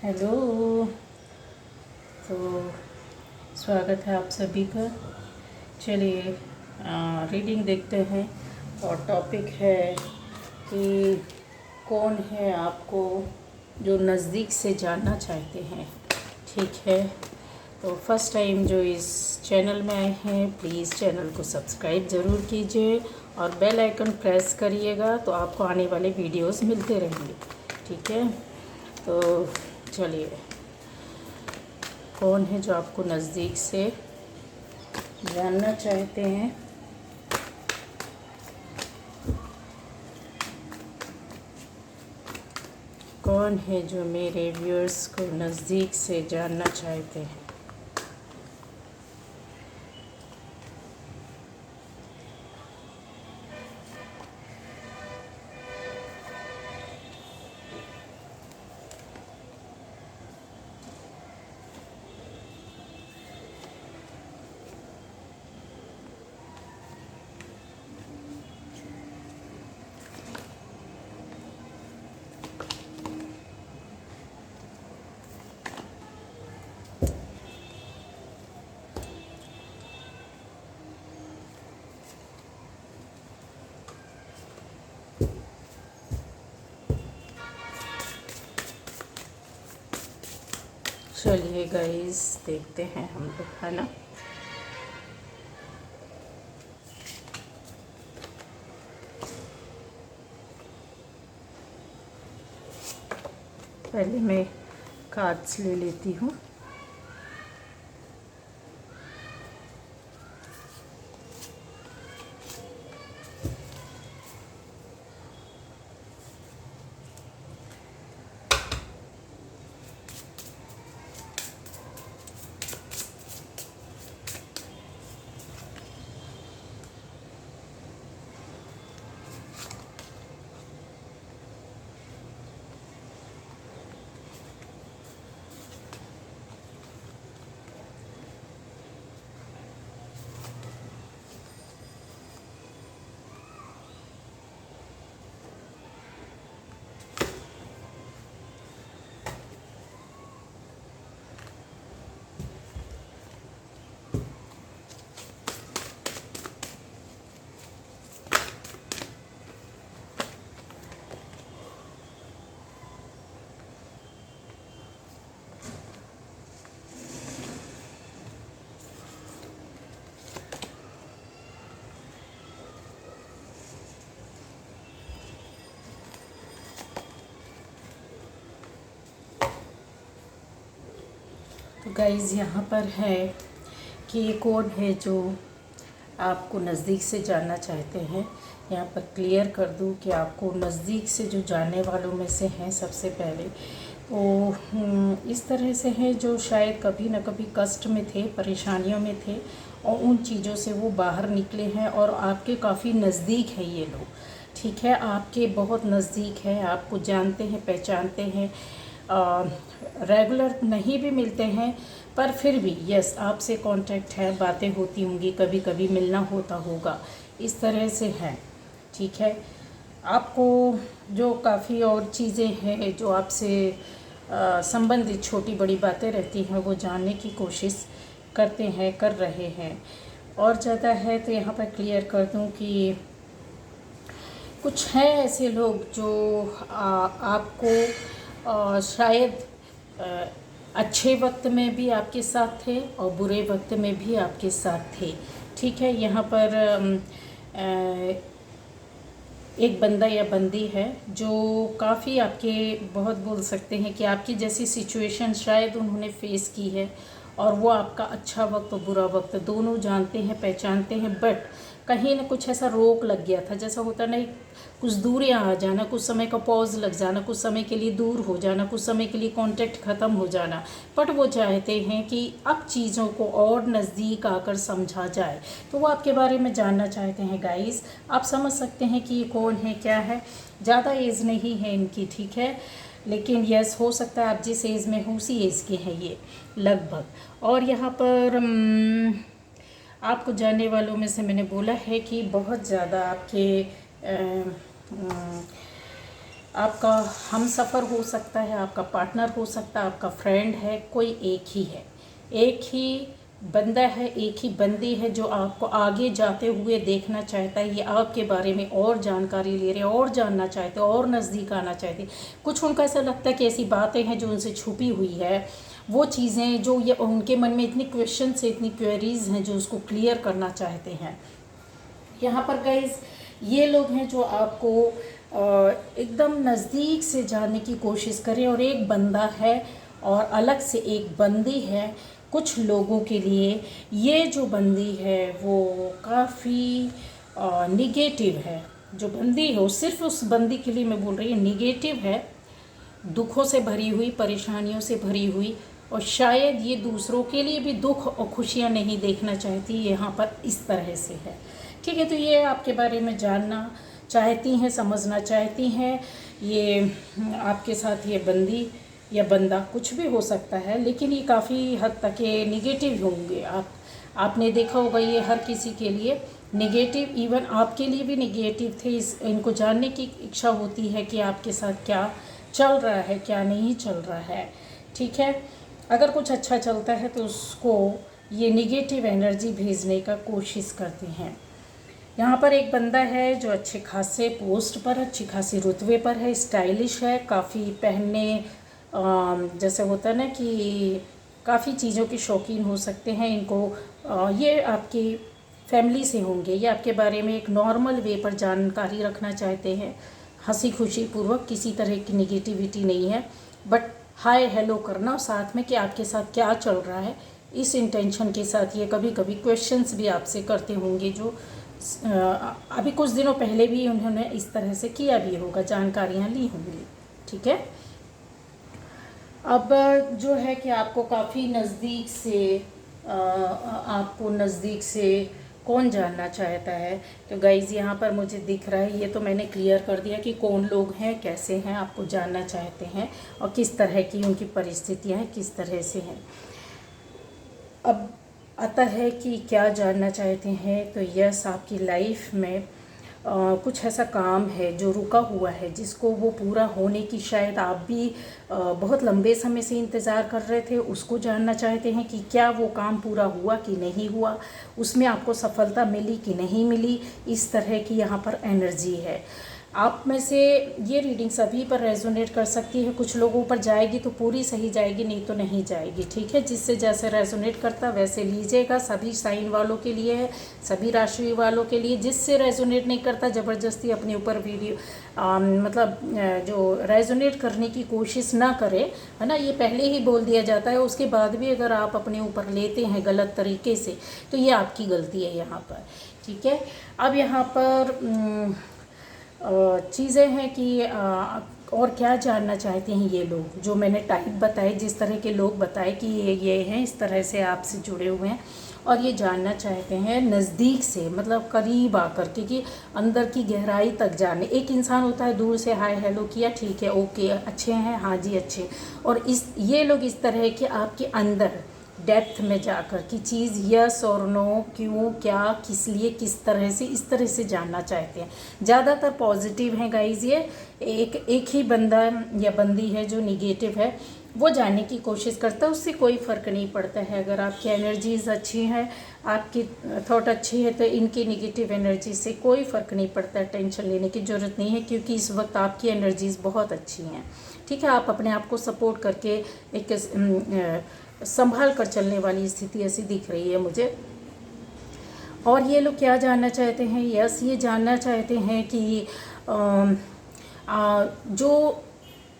Hello. तो स्वागत है आप सभी का। चलिए रीडिंग देखते हैं। और टॉपिक है कि कौन है आपको जो नज़दीक से जानना चाहते हैं। ठीक है, तो फर्स्ट टाइम जो इस चैनल में आए हैं प्लीज़ चैनल को सब्सक्राइब ज़रूर कीजिए और बेल आइकन प्रेस करिएगा तो आपको आने वाले वीडियोस मिलते रहेंगे। ठीक है, तो चलिए कौन है जो आपको नज़दीक से जानना चाहते हैं। कौन है जो मेरे व्यूअर्स को नज़दीक से जानना चाहते हैं। चलिए गाइस देखते हैं हम लोग, है ना। पहले मैं कार्ड्स ले लेती हूँ। तो गाइज़ यहाँ पर है कि ये कौन है जो आपको नज़दीक से जानना चाहते हैं। यहाँ पर क्लियर कर दूँ कि आपको नज़दीक से जो जानने वालों में से हैं सबसे पहले तो इस तरह से हैं जो शायद कभी ना कभी कष्ट में थे, परेशानियों में थे और उन चीज़ों से वो बाहर निकले हैं और आपके काफ़ी नज़दीक है ये लोग। ठीक है, आपके बहुत नज़दीक है, आपको जानते हैं, पहचानते हैं। रेगुलर नहीं भी मिलते हैं पर फिर भी यस आपसे कांटेक्ट है, बातें होती होंगी, कभी कभी मिलना होता होगा, इस तरह से है। ठीक है, आपको जो काफ़ी और चीज़ें हैं जो आपसे संबंधित छोटी बड़ी बातें रहती हैं वो जानने की कोशिश करते हैं, कर रहे हैं। और ज़्यादा है तो यहाँ पर क्लियर कर दूँ कि कुछ हैं ऐसे लोग जो आपको शायद अच्छे वक्त में भी आपके साथ थे और बुरे वक्त में भी आपके साथ थे। ठीक है, यहाँ पर एक बंदा या बंदी है जो काफ़ी आपके बहुत बोल सकते हैं कि आपकी जैसी सिचुएशन शायद उन्होंने फेस की है और वो आपका अच्छा वक्त और बुरा वक्त दोनों जानते हैं, पहचानते हैं। बट कहीं ना कुछ ऐसा रोक लग गया था, जैसा होता नहीं, कुछ दूरियां आ जाना, कुछ समय का पॉज लग जाना, कुछ समय के लिए दूर हो जाना, कुछ समय के लिए कांटेक्ट ख़त्म हो जाना। बट वो चाहते हैं कि अब चीज़ों को और नज़दीक आकर समझा जाए, तो वो आपके बारे में जानना चाहते हैं। गाइस आप समझ सकते हैं कि ये कौन है, क्या है। ज़्यादा एज नहीं है इनकी, ठीक है, लेकिन यस हो सकता है आप जिस एज में हो उसी एज के हैं ये लगभग। और यहाँ पर आपको जानने वालों में से मैंने बोला है कि बहुत ज़्यादा आपके आपका हमसफ़र हो सकता है, आपका पार्टनर हो सकता है, आपका फ्रेंड है, कोई एक ही है, एक ही बंदा है, एक ही बंदी है जो आपको आगे जाते हुए देखना चाहता है। ये आपके बारे में और जानकारी ले रहे हैं, और जानना चाहते हैं, और नज़दीक आना चाहते हैं। कुछ उनको ऐसा लगता है कि ऐसी बातें हैं जो उनसे छुपी हुई है, वो चीज़ें जो ये उनके मन में इतनी क्वेश्चन से, इतनी क्वेरीज़ हैं जो उसको क्लियर करना चाहते हैं। यहाँ पर गाइस ये लोग हैं जो आपको एकदम नज़दीक से जानने की कोशिश करें। और एक बंदा है और अलग से एक बंदी है। कुछ लोगों के लिए ये जो बंदी है वो काफ़ी निगेटिव है। जो बंदी है वो सिर्फ उस बंदी के लिए मैं बोल रही हूँ, निगेटिव है, दुखों से भरी हुई, परेशानियों से भरी हुई, और शायद ये दूसरों के लिए भी दुख और खुशियाँ नहीं देखना चाहती। यहाँ पर इस तरह से है, ठीक है। तो ये आपके बारे में जानना चाहती हैं, समझना चाहती हैं। ये आपके साथ ये बंदी या बंदा कुछ भी हो सकता है, लेकिन ये काफ़ी हद तक ये निगेटिव होंगे। आपने देखा होगा ये हर किसी के लिए निगेटिव, इवन आपके लिए भी निगेटिव थे। इनको जानने की इच्छा होती है कि आपके साथ क्या चल रहा है, क्या नहीं चल रहा है, ठीक है। अगर कुछ अच्छा चलता है तो उसको ये निगेटिव एनर्जी भेजने का कोशिश करते हैं। यहाँ पर एक बंदा है जो अच्छे खासे पोस्ट पर, अच्छी खासी रुतबे पर है, स्टाइलिश है, काफ़ी पहनने जैसे होता है ना कि काफ़ी चीज़ों के शौकीन हो सकते हैं। इनको ये आपकी फैमिली से होंगे, ये आपके बारे में एक नॉर्मल वे पर जानकारी रखना चाहते हैं, हंसी खुशी पूर्वक, किसी तरह की निगेटिविटी नहीं है, बट हाय हेलो करना और साथ में कि आपके साथ क्या चल रहा है, इस इंटेंशन के साथ ये कभी कभी क्वेश्चंस भी आपसे करते होंगे। जो अभी कुछ दिनों पहले भी उन्होंने इस तरह से किया भी होगा, जानकारियाँ ली होंगी, ठीक है। अब जो है कि आपको काफ़ी नज़दीक से आपको नज़दीक से कौन जानना चाहता है, तो गाइज़ यहाँ पर मुझे दिख रहा है, ये तो मैंने क्लियर कर दिया कि कौन लोग हैं, कैसे हैं, आपको जानना चाहते हैं और किस तरह की उनकी परिस्थितियाँ हैं, किस तरह से हैं। अब आता है कि क्या जानना चाहते हैं, तो यस आपकी लाइफ में कुछ ऐसा काम है जो रुका हुआ है, जिसको वो पूरा होने की शायद आप भी बहुत लंबे समय से इंतज़ार कर रहे थे। उसको जानना चाहते हैं कि क्या वो काम पूरा हुआ कि नहीं हुआ, उसमें आपको सफलता मिली कि नहीं मिली। इस तरह की यहाँ पर एनर्जी है। आप में से ये रीडिंग सभी पर रेजोनेट कर सकती है। कुछ लोगों पर जाएगी तो पूरी सही जाएगी, नहीं तो नहीं जाएगी, ठीक है। जिससे जैसे रेजोनेट करता वैसे लीजिएगा। सभी साइन वालों के लिए है, सभी राशि वालों के लिए। जिससे रेजोनेट नहीं करता ज़बरदस्ती अपने ऊपर वीडियो मतलब जो रेजोनेट करने की कोशिश ना करें, है ना। ये पहले ही बोल दिया जाता है, उसके बाद भी अगर आप अपने ऊपर लेते हैं गलत तरीके से तो ये आपकी गलती है यहाँ पर, ठीक है। अब यहाँ पर चीज़ें हैं कि और क्या जानना चाहते हैं ये लोग, जो मैंने टाइप बताए, जिस तरह के लोग बताए कि ये हैं, इस तरह से आपसे जुड़े हुए हैं और ये जानना चाहते हैं नज़दीक से, मतलब करीब आकर के, कि अंदर की गहराई तक जाने। एक इंसान होता है दूर से हाय हेलो किया, ठीक है, ओके, अच्छे हैं, हाँ जी अच्छे, और ये लोग इस तरह के आपके अंदर डेप्थ में जाकर की चीज़ यस और नो, क्यों, क्या, किस लिए, किस तरह से, इस तरह से जानना चाहते हैं। ज़्यादातर पॉजिटिव हैं गाइज। ये एक ही बंदा या बंदी है जो निगेटिव है, वो जानने की कोशिश करता है, उससे कोई फ़र्क नहीं पड़ता है। अगर आपकी एनर्जीज़ अच्छी हैं, आपकी थॉट अच्छी है, तो इनकी निगेटिव एनर्जी से कोई फ़र्क नहीं पड़ता है। टेंशन लेने की ज़रूरत नहीं है, क्योंकि इस वक्त आपकी एनर्जीज़ बहुत अच्छी हैं, ठीक है। आप अपने आप को सपोर्ट करके एक संभाल कर चलने वाली स्थिति ऐसी दिख रही है मुझे। और ये लोग क्या जानना चाहते हैं, यस ये जानना चाहते हैं कि जो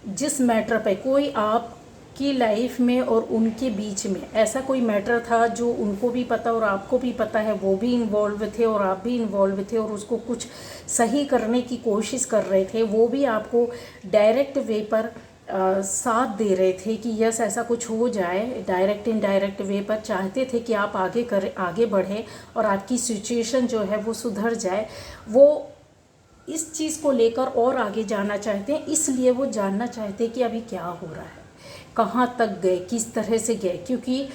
जिस मैटर पे कोई आपकी लाइफ में और उनके बीच में ऐसा कोई मैटर था जो उनको भी पता और आपको भी पता है, वो भी इन्वॉल्व थे और आप भी इन्वॉल्व थे, और उसको कुछ सही करने की कोशिश कर रहे थे। वो भी आपको डायरेक्ट वे पर साथ दे रहे थे कि यस ऐसा कुछ हो जाए, डायरेक्ट इनडायरेक्ट वे पर चाहते थे कि आप आगे बढ़े और आपकी सिचुएशन जो है वो सुधर जाए। वो इस चीज़ को लेकर और आगे जाना चाहते हैं, इसलिए वो जानना चाहते हैं कि अभी क्या हो रहा है, कहाँ तक गए, किस तरह से गए। क्योंकि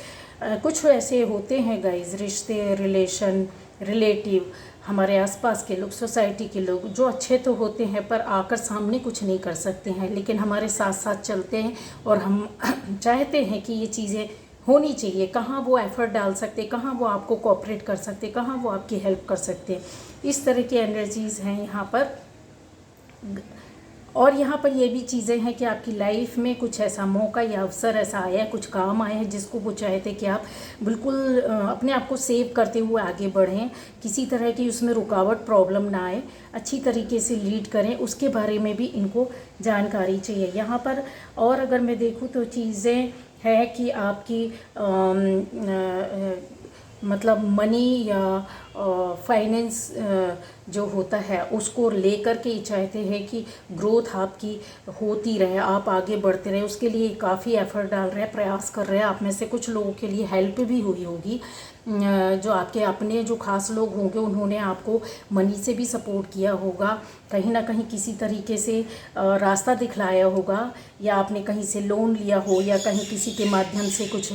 कुछ ऐसे होते हैं गाइज, रिश्ते, रिलेशन, रिलेटिव, हमारे आसपास के लोग, सोसाइटी के लोग जो अच्छे तो होते हैं पर आकर सामने कुछ नहीं कर सकते हैं, लेकिन हमारे साथ साथ चलते हैं और हम चाहते हैं कि ये चीज़ें होनी चाहिए। कहाँ वो एफ़र्ट डाल सकते, कहाँ वो आपको कोऑपरेट कर सकते, कहाँ वो आपकी हेल्प कर सकते हैं। इस तरह की एनर्जीज़ हैं यहाँ पर। और यहाँ पर ये भी चीज़ें हैं कि आपकी लाइफ में कुछ ऐसा मौका या अवसर ऐसा आया है, कुछ काम आया है जिसको वो चाहते कि आप बिल्कुल अपने आप को सेव करते हुए आगे बढ़ें, किसी तरह की उसमें रुकावट प्रॉब्लम ना आए, अच्छी तरीके से लीड करें, उसके बारे में भी इनको जानकारी चाहिए यहाँ पर। और अगर मैं देखूँ तो चीज़ें है कि आपकी मतलब मनी या फाइनेंस जो होता है उसको लेकर के ही चाहते हैं कि ग्रोथ आपकी होती रहे, आप आगे बढ़ते रहे, उसके लिए काफ़ी एफर्ट डाल रहे हैं, प्रयास कर रहे हैं। आप में से कुछ लोगों के लिए हेल्प भी हुई होगी, जो आपके अपने जो खास लोग होंगे उन्होंने आपको मनी से भी सपोर्ट किया होगा, कहीं ना कहीं किसी तरीके से रास्ता दिखलाया होगा, या आपने कहीं से लोन लिया हो या कहीं किसी के माध्यम से कुछ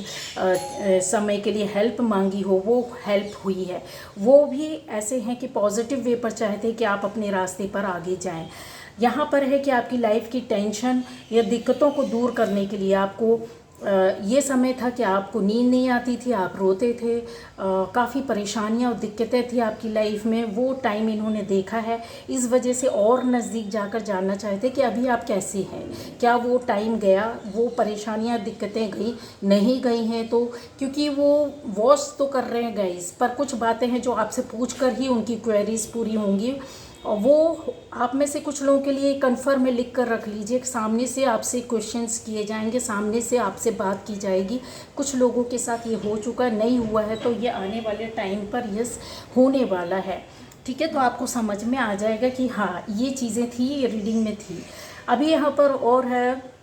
समय के लिए हेल्प मांगी हो, वो हेल्प हुई है। वो भी ऐसे हैं कि पॉजिटिव वे पर चाहते हैं कि आप अपने रास्ते पर आगे जाएं। यहाँ पर है कि आपकी लाइफ की टेंशन या दिक्कतों को दूर करने के लिए आपको ये समय था कि आपको नींद नहीं आती थी, आप रोते थे, काफ़ी परेशानियां और दिक्कतें थी आपकी लाइफ में। वो टाइम इन्होंने देखा है, इस वजह से और नज़दीक जाकर जानना चाहते कि अभी आप कैसे हैं, क्या वो टाइम गया, वो परेशानियां दिक्कतें गई नहीं गई हैं। तो क्योंकि वो वॉच तो कर रहे हैं गाइस, पर कुछ बातें हैं जो आपसे पूछ कर ही उनकी क्वेरीज पूरी होंगी। और वो आप में से कुछ लोगों के लिए कन्फर्म में लिख कर रख लीजिए, सामने से आपसे क्वेश्चंस किए जाएंगे, सामने से आपसे बात की जाएगी। कुछ लोगों के साथ ये हो चुका है, नहीं हुआ है तो ये आने वाले टाइम पर यस होने वाला है। ठीक है, तो आपको समझ में आ जाएगा कि हाँ ये चीज़ें थी, ये रीडिंग में थी। अभी यहाँ पर और है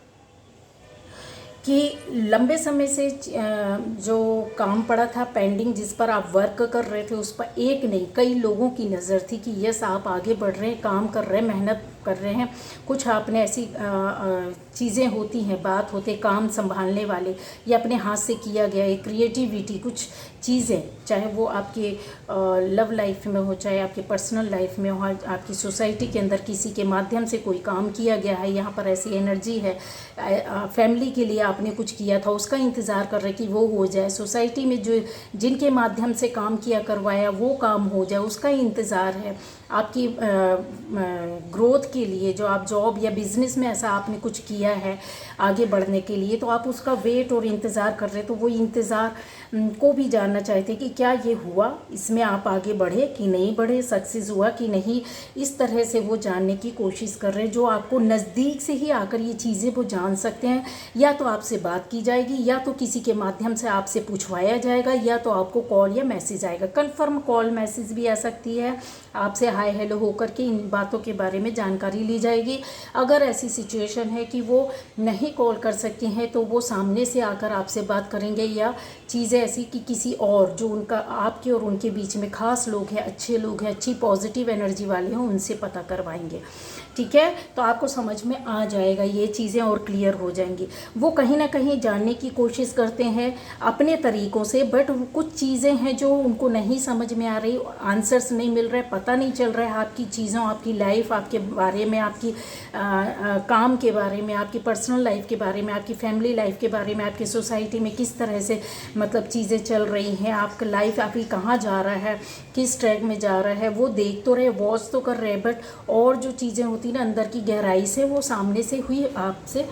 कि लंबे समय से जो काम पड़ा था पेंडिंग, जिस पर आप वर्क कर रहे थे, उस पर एक नहीं कई लोगों की नज़र थी कि यस आप आगे बढ़ रहे हैं, काम कर रहे हैं, मेहनत कर रहे हैं। कुछ आपने ऐसी चीज़ें होती हैं, बात होते काम संभालने वाले, या अपने हाथ से किया गया एक क्रिएटिविटी, कुछ चीज़ें, चाहे वो आपके लव लाइफ में हो, चाहे आपके पर्सनल लाइफ में हो, आपकी सोसाइटी के अंदर किसी के माध्यम से कोई काम किया गया है। यहाँ पर ऐसी एनर्जी है, फैमिली के लिए आपने कुछ किया था, उसका इंतज़ार कर रहे कि वो हो जाए। सोसाइटी में जो जिनके माध्यम से काम किया करवाया वो काम हो जाए, उसका इंतज़ार है। आपकी ग्रोथ के लिए जो आप जॉब या बिज़नेस में ऐसा आपने कुछ किया है आगे बढ़ने के लिए, तो आप उसका वेट और इंतज़ार कर रहे, तो वो इंतज़ार को भी जानना चाहते कि क्या ये हुआ, इसमें आप आगे बढ़े कि नहीं बढ़े, सक्सेस हुआ कि नहीं। इस तरह से वो जानने की कोशिश कर रहे हैं, जो आपको नज़दीक से ही आकर ये चीज़ें वो जान सकते हैं। या तो आपसे बात की जाएगी, या तो किसी के माध्यम से आपसे पूछवाया जाएगा, या तो आपको कॉल या मैसेज आएगा। कन्फर्म कॉल मैसेज भी आ सकती है, आपसे हाय हेलो होकर के इन बातों के बारे में जानकारी ली जाएगी। अगर ऐसी सिचुएशन है कि वो नहीं कॉल कर सकती हैं, तो वो सामने से आकर आपसे बात करेंगे, या चीज़ें ऐसी कि किसी और जो उनका आपके और उनके बीच में खास लोग हैं, अच्छे लोग हैं, अच्छी पॉजिटिव एनर्जी वाले हों, उनसे पता करवाएंगे। ठीक है, तो आपको समझ में आ जाएगा, ये चीज़ें और क्लियर हो जाएंगी। वो कहीं ना कहीं जानने की कोशिश करते हैं अपने तरीक़ों से, बट कुछ चीज़ें हैं जो उनको नहीं समझ में आ रही, आंसर्स नहीं मिल रहे, पता नहीं चल रहा है आपकी चीज़ों, आपकी लाइफ, आपके बारे में, आपकी काम के बारे में, आपकी पर्सनल लाइफ के बारे में, आपकी फैमिली लाइफ के बारे में, आपकी सोसाइटी में किस तरह से मतलब चीज़ें चल रही हैं, आपका लाइफ आपकी कहाँ जा रहा है, किस ट्रैक में जा रहा है। वो देख तो रहे, वॉच तो कर रहे, बट और जो चीज़ें होती ना अंदर की गहराई से, वो सामने से हुई आपसे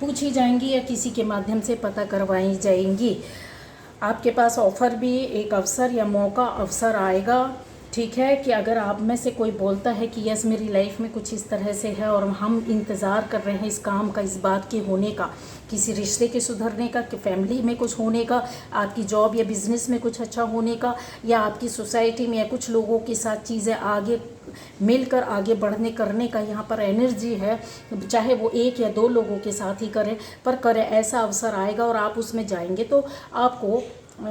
पूछी जाएंगी या किसी के माध्यम से पता करवाई जाएंगी। आपके पास ऑफ़र भी, एक अवसर या मौका अवसर आएगा। ठीक है, कि अगर आप में से कोई बोलता है कि यस मेरी लाइफ में कुछ इस तरह से है और हम इंतज़ार कर रहे हैं इस काम का, इस बात के होने का, किसी रिश्ते के सुधरने का, कि फैमिली में कुछ होने का, आपकी जॉब या बिज़नेस में कुछ अच्छा होने का, या आपकी सोसाइटी में या कुछ लोगों के साथ चीज़ें आगे मिलकर आगे बढ़ने करने का यहाँ पर एनर्जी है, चाहे वो एक या दो लोगों के साथ ही करें, पर करें, ऐसा अवसर आएगा और आप उसमें जाएंगे तो आपको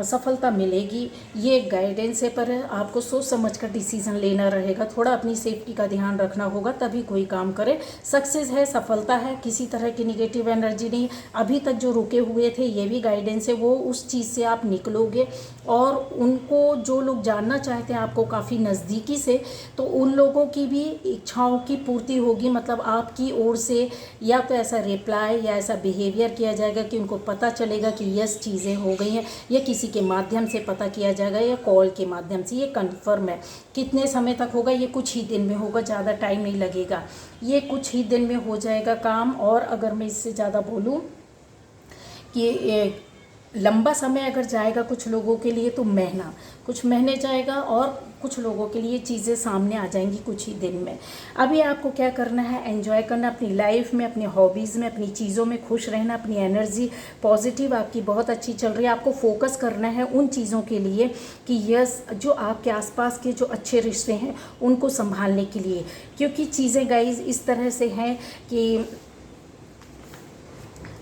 सफलता मिलेगी। ये एक गाइडेंस है, पर आपको सोच समझ कर डिसीज़न लेना रहेगा, थोड़ा अपनी सेफ्टी का ध्यान रखना होगा, तभी कोई काम करे। सक्सेस है, सफलता है, किसी तरह की निगेटिव एनर्जी नहीं। अभी तक जो रुके हुए थे, ये भी गाइडेंस है, वो उस चीज़ से आप निकलोगे। और उनको जो लोग जानना चाहते हैं आपको काफ़ी नज़दीकी से, तो उन लोगों की भी इच्छाओं की पूर्ति होगी। मतलब आपकी ओर से या तो ऐसा रिप्लाई या ऐसा बिहेवियर किया जाएगा कि उनको पता चलेगा कि यस चीज़ें हो गई हैं, या किसी के माध्यम से पता किया जाएगा, या कॉल के माध्यम से। ये कंफर्म है। कितने समय तक होगा? ये कुछ ही दिन में होगा, ज़्यादा टाइम नहीं लगेगा, ये कुछ ही दिन में हो जाएगा काम। और अगर मैं इससे ज़्यादा बोलूँ कि लंबा समय अगर जाएगा कुछ लोगों के लिए, तो महीना, कुछ महीने जाएगा, और कुछ लोगों के लिए चीज़ें सामने आ जाएंगी कुछ ही दिन में। अभी आपको क्या करना है? एंजॉय करना अपनी लाइफ में, अपनी हॉबीज़ में, अपनी चीज़ों में खुश रहना। अपनी एनर्जी पॉजिटिव आपकी बहुत अच्छी चल रही है। आपको फोकस करना है उन चीज़ों के लिए कि यस, जो आपके आसपास के जो अच्छे रिश्ते हैं उनको संभालने के लिए। क्योंकि चीज़ें गाइज इस तरह से हैं कि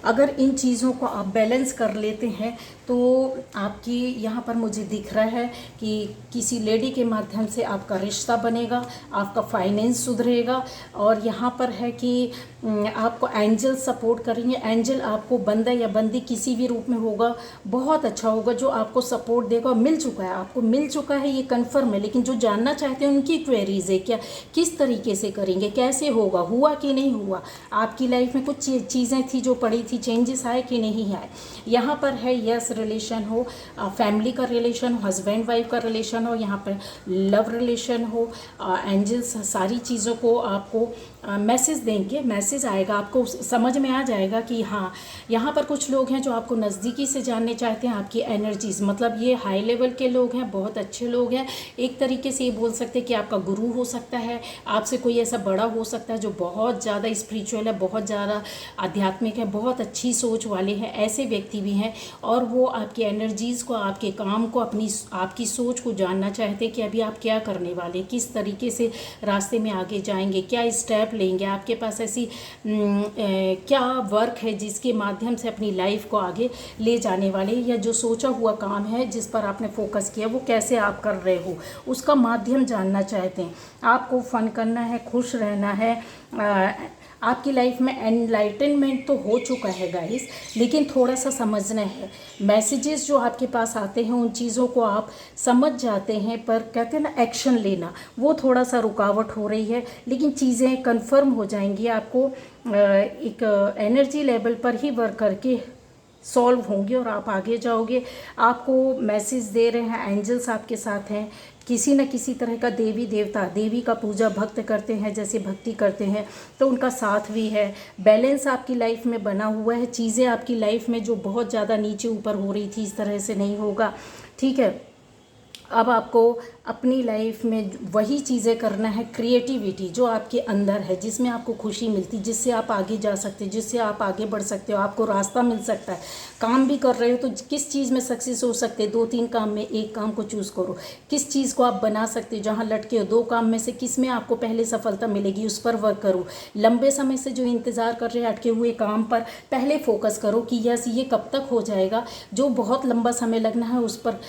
अगर इन चीज़ों को आप बैलेंस कर लेते हैं, तो आपकी यहाँ पर मुझे दिख रहा है कि किसी लेडी के माध्यम से आपका रिश्ता बनेगा, आपका फाइनेंस सुधरेगा। और यहाँ पर है कि आपको एंजल सपोर्ट करेंगे। एंजल आपको बंदा या बंदी किसी भी रूप में होगा, बहुत अच्छा होगा, जो आपको सपोर्ट देगा। मिल चुका है, आपको मिल चुका है, ये कन्फर्म है। लेकिन जो जानना चाहते हैं उनकी क्वेरीज है, क्या किस तरीके से करेंगे, कैसे होगा, हुआ कि नहीं हुआ, आपकी लाइफ में कुछ चीज़ें थी जो पड़ी थी, चेंजेस आए कि नहीं आए। यहाँ पर है यस रिलेशन हो, फैमिली का रिलेशन हो, हस्बैंड वाइफ का रिलेशन हो, यहाँ पर लव रिलेशन हो, एंजल्स सारी चीज़ों को आपको मैसेज देंगे। मैसेज आएगा, आपको समझ में आ जाएगा कि हाँ, यहाँ पर कुछ लोग हैं जो आपको नज़दीकी से जानने चाहते हैं, आपकी एनर्जीज़। मतलब ये हाई लेवल के लोग हैं, बहुत अच्छे लोग हैं। एक तरीके से ये बोल सकते हैं कि आपका गुरु हो सकता है, आपसे कोई ऐसा बड़ा हो सकता है जो बहुत ज़्यादा स्पिरिचुअल है, बहुत ज़्यादा आध्यात्मिक है, बहुत अच्छी सोच वाले हैं। ऐसे व्यक्ति भी हैं, और वो आपकी एनर्जीज़ को, आपके काम को, आपकी सोच को जानना चाहते हैं कि अभी आप क्या करने वाले, किस तरीके से रास्ते में आगे जाएंगे, क्या स्टेप लेंगे। आपके पास ऐसी क्या वर्क है जिसके माध्यम से अपनी लाइफ को आगे ले जाने वाले, या जो सोचा हुआ काम है जिस पर आपने फोकस किया, वो कैसे आप कर रहे हो, उसका माध्यम जानना चाहते हैं। आपको फन करना है, खुश रहना है। आपकी लाइफ में एनलाइटनमेंट तो हो चुका है गाइस, लेकिन थोड़ा सा समझना है। मैसेजेस जो आपके पास आते हैं उन चीज़ों को आप समझ जाते हैं, पर कहते हैं ना एक्शन लेना, वो थोड़ा सा रुकावट हो रही है। लेकिन चीज़ें कंफर्म हो जाएंगी। आपको एक एनर्जी लेवल पर ही वर्क करके सॉल्व होंगे और आप आगे जाओगे। आपको मैसेज दे रहे हैं, एंजल्स आपके साथ हैं। किसी न किसी तरह का देवी देवता, देवी का पूजा भक्त करते हैं, जैसे भक्ति करते हैं, तो उनका साथ भी है। बैलेंस आपकी लाइफ में बना हुआ है। चीज़ें आपकी लाइफ में जो बहुत ज़्यादा नीचे ऊपर हो रही थी, इस तरह से नहीं होगा। ठीक है, अब आपको अपनी लाइफ में वही चीज़ें करना है, क्रिएटिविटी जो आपके अंदर है, जिसमें आपको खुशी मिलती, जिससे आप आगे जा सकते हो, जिससे आप आगे बढ़ सकते हो, आपको रास्ता मिल सकता है। काम भी कर रहे हो तो किस चीज़ में सक्सेस हो सकते हैं? 2-3 काम में एक काम को चूज़ करो। किस चीज़ को आप बना सकते हो? जहाँ लटके हो 2 काम में से किस में आपको पहले सफलता मिलेगी, उस पर वर्क करो। लंबे समय से जो इंतज़ार कर रहे हैं अटके हुए काम पर, पहले फोकस करो कि यस ये कब तक हो जाएगा। जो बहुत लंबा समय लगना है उस पर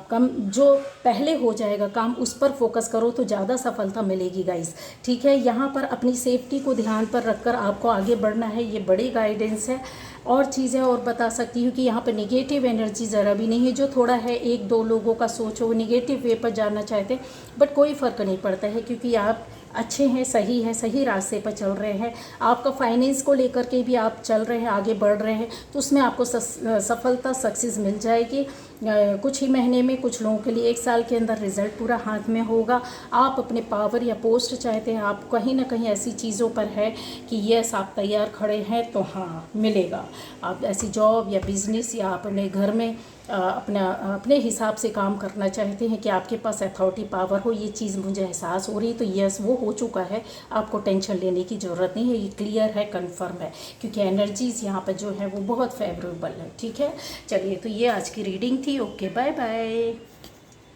कम, जो पहले हो जाएगा काम उस पर फोकस करो, तो ज़्यादा सफलता मिलेगी गाइस। ठीक है, यहाँ पर अपनी सेफ्टी को ध्यान पर रखकर आपको आगे बढ़ना है। ये बड़ी गाइडेंस है। और चीज़ें और बता सकती हूँ कि यहाँ पर निगेटिव एनर्जी ज़रा भी नहीं है। जो थोड़ा है 1-2 लोगों का सोच हो, वो निगेटिव वे पर जाना चाहते हैं, बट कोई फ़र्क नहीं पड़ता है, क्योंकि आप अच्छे हैं, सही रास्ते पर चल रहे हैं। आपका फाइनेंस को लेकर के भी आप चल रहे हैं, आगे बढ़ रहे हैं, तो उसमें आपको सफलता, सक्सेस मिल जाएगी। कुछ ही महीने में, कुछ लोगों के लिए 1 साल के अंदर रिजल्ट पूरा हाथ में होगा। आप अपने पावर या पोस्ट चाहते हैं, आप कहीं ना कहीं ऐसी चीज़ों पर है कि यस आप तैयार खड़े हैं, तो हाँ मिलेगा। आप ऐसी जॉब या बिजनेस या अपने घर में अपने हिसाब से काम करना चाहते हैं कि आपके पास अथॉरिटी पावर हो, ये चीज़ मुझे एहसास हो रही है, तो यस वो हो चुका है। आपको टेंशन लेने की ज़रूरत नहीं है, ये क्लियर है, कंफर्म है, क्योंकि एनर्जीज़ यहाँ पर जो है वो बहुत फेवरेबल है। ठीक है, चलिए, तो ये आज की रीडिंग थी। Okay, bye bye.